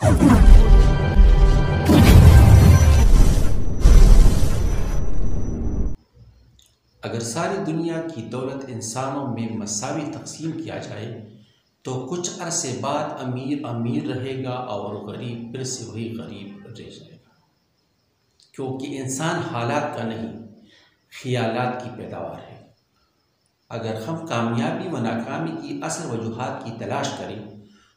अगर सारी दुनिया की दौलत इंसानों में मसावी तकसीम किया जाए तो कुछ अरसे बाद अमीर अमीर रहेगा और गरीब फिर से वही गरीब रह जाएगा, क्योंकि इंसान हालात का नहीं ख्यालात की पैदावार है। अगर हम कामयाबी व नाकामी की असल वजूहात की तलाश करें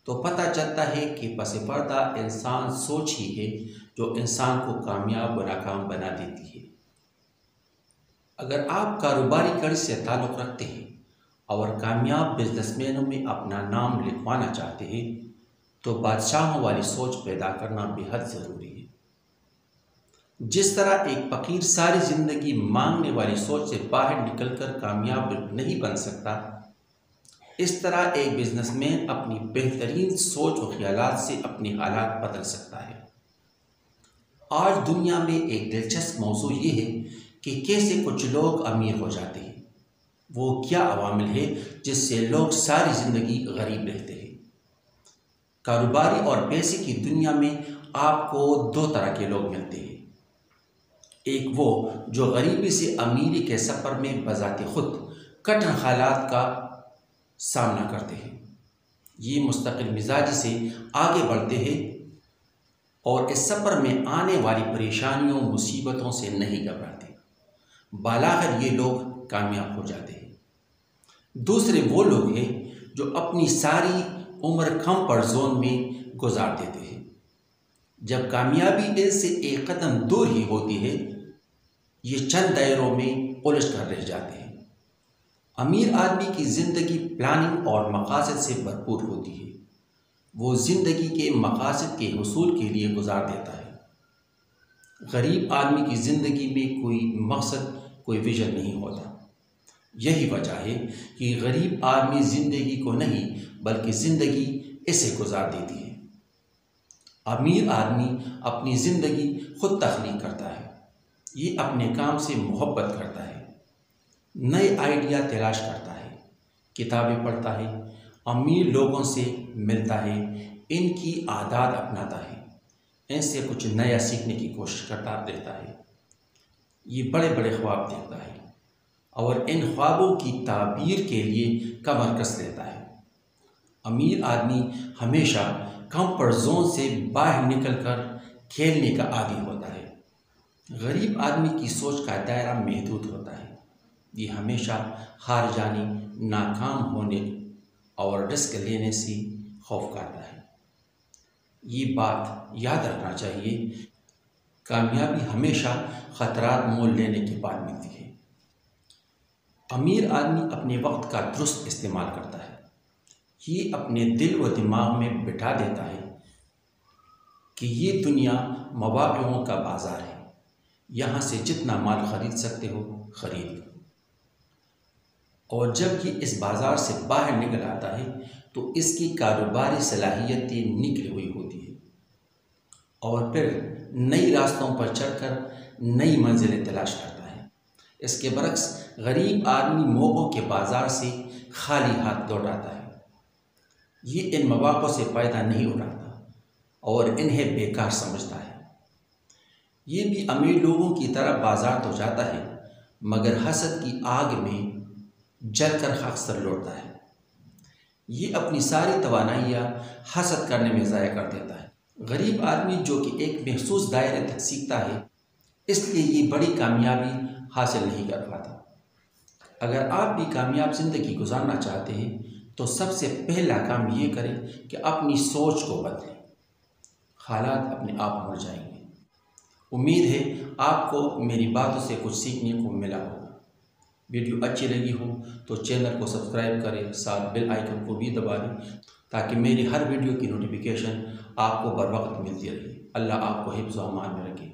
तो पता चलता है कि पस पर्दा इंसान सोच ही है जो इंसान को कामयाब व नाकाम बना देती है। अगर आप कारोबारी कड़ी से ताल्लुक़ रखते हैं और कामयाब बिजनेसमैनों में अपना नाम लिखवाना चाहते हैं तो बादशाहों वाली सोच पैदा करना बेहद ज़रूरी है। जिस तरह एक फ़कीर सारी ज़िंदगी मांगने वाली सोच से बाहर निकलकर कामयाब नहीं बन सकता, इस तरह एक बिजनेसमैन अपनी बेहतरीन सोच व ख्यालात से अपने हालात बदल सकता है। आज दुनिया में एक दिलचस्प मौजू ये है कि कैसे कुछ लोग अमीर हो जाते हैं। वो क्या अवामिल है जिससे लोग सारी ज़िंदगी गरीब रहते हैं। कारोबारी और पैसे की दुनिया में आपको दो तरह के लोग मिलते हैं। एक वो जो गरीबी से अमीरी के सफ़र में बज़ाते खुद कठिन हालात का सामना करते हैं। ये मुस्तकिल मिजाजी से आगे बढ़ते हैं और इस सफ़र में आने वाली परेशानियों मुसीबतों से नहीं घबराते। बालाखिर ये लोग कामयाब हो जाते हैं। दूसरे वो लोग हैं जो अपनी सारी उम्र कंफर्ट जोन में गुजार देते हैं। जब कामयाबी इनसे एक कदम दूर ही होती है, ये चंद दायरों में उलझ कर रह जाते हैं। अमीर आदमी की ज़िंदगी प्लानिंग और मकासद से भरपूर होती है। वो ज़िंदगी के मकासद के हुसूल के लिए गुजार देता है। गरीब आदमी की ज़िंदगी में कोई मकसद, कोई विजन नहीं होता। यही वजह है कि गरीब आदमी ज़िंदगी को नहीं बल्कि ज़िंदगी इसे गुजार देती है। अमीर आदमी अपनी ज़िंदगी खुद तख्लीक करता है। ये अपने काम से मोहब्बत करता है, नए आइडिया तलाश करता है, किताबें पढ़ता है, अमीर लोगों से मिलता है, इनकी आदत अपनाता है, इनसे कुछ नया सीखने की कोशिश करता रहता है। ये बड़े बड़े ख्वाब देखता है और इन ख्वाबों की ताबीर के लिए कमर कस लेता है। अमीर आदमी हमेशा कंफर्ट जोन से बाहर निकलकर खेलने का आदी होता है। गरीब आदमी की सोच का दायरा महदूद होता है। ये हमेशा हार जाने, नाकाम होने और रिस्क लेने से खौफ करता है। ये बात याद रखना चाहिए, कामयाबी हमेशा ख़तरात मोल लेने के बाद मिलती है। अमीर आदमी अपने वक्त का दुरुस्त इस्तेमाल करता है। ये अपने दिल व दिमाग में बिठा देता है कि ये दुनिया मवाक़िओं का बाज़ार है, यहाँ से जितना माल ख़रीद सकते हो ख़रीद लो। और जब ये इस बाज़ार से बाहर निकल आता है तो इसकी कारोबारी सलाहियतें निकली हुई होती है और फिर नई रास्तों पर चढ़कर नई मंजिलें तलाश करता है। इसके बरक्स गरीब आदमी मौक़ों के बाज़ार से खाली हाथ लौट आता है। ये इन मौक़ों से फ़ायदा नहीं उठाता और इन्हें बेकार समझता है। ये भी अमीर लोगों की तरह बाज़ार तो जाता है मगर हसद की आग में जलकर अक्सर लौटता है। ये अपनी सारी तवानाइयाँ हसद करने में ज़ाया कर देता है। गरीब आदमी जो कि एक महसूस दायरे तक सीखता है, इसलिए ये बड़ी कामयाबी हासिल नहीं कर पाता। अगर आप भी कामयाब ज़िंदगी गुजारना चाहते हैं तो सबसे पहला काम ये करें कि अपनी सोच को बदलें। हालात अपने आप मुड़ जाएंगे। उम्मीद है आपको मेरी बातों से कुछ सीखने को मिला होगा। वीडियो अच्छी लगी हो तो चैनल को सब्सक्राइब करें, साथ बेल आइकन को भी दबा दें ताकि मेरी हर वीडियो की नोटिफिकेशन आपको बर वक्त मिलती रहे। अल्लाह आपको हिफ्ज़ व अमान में रखे।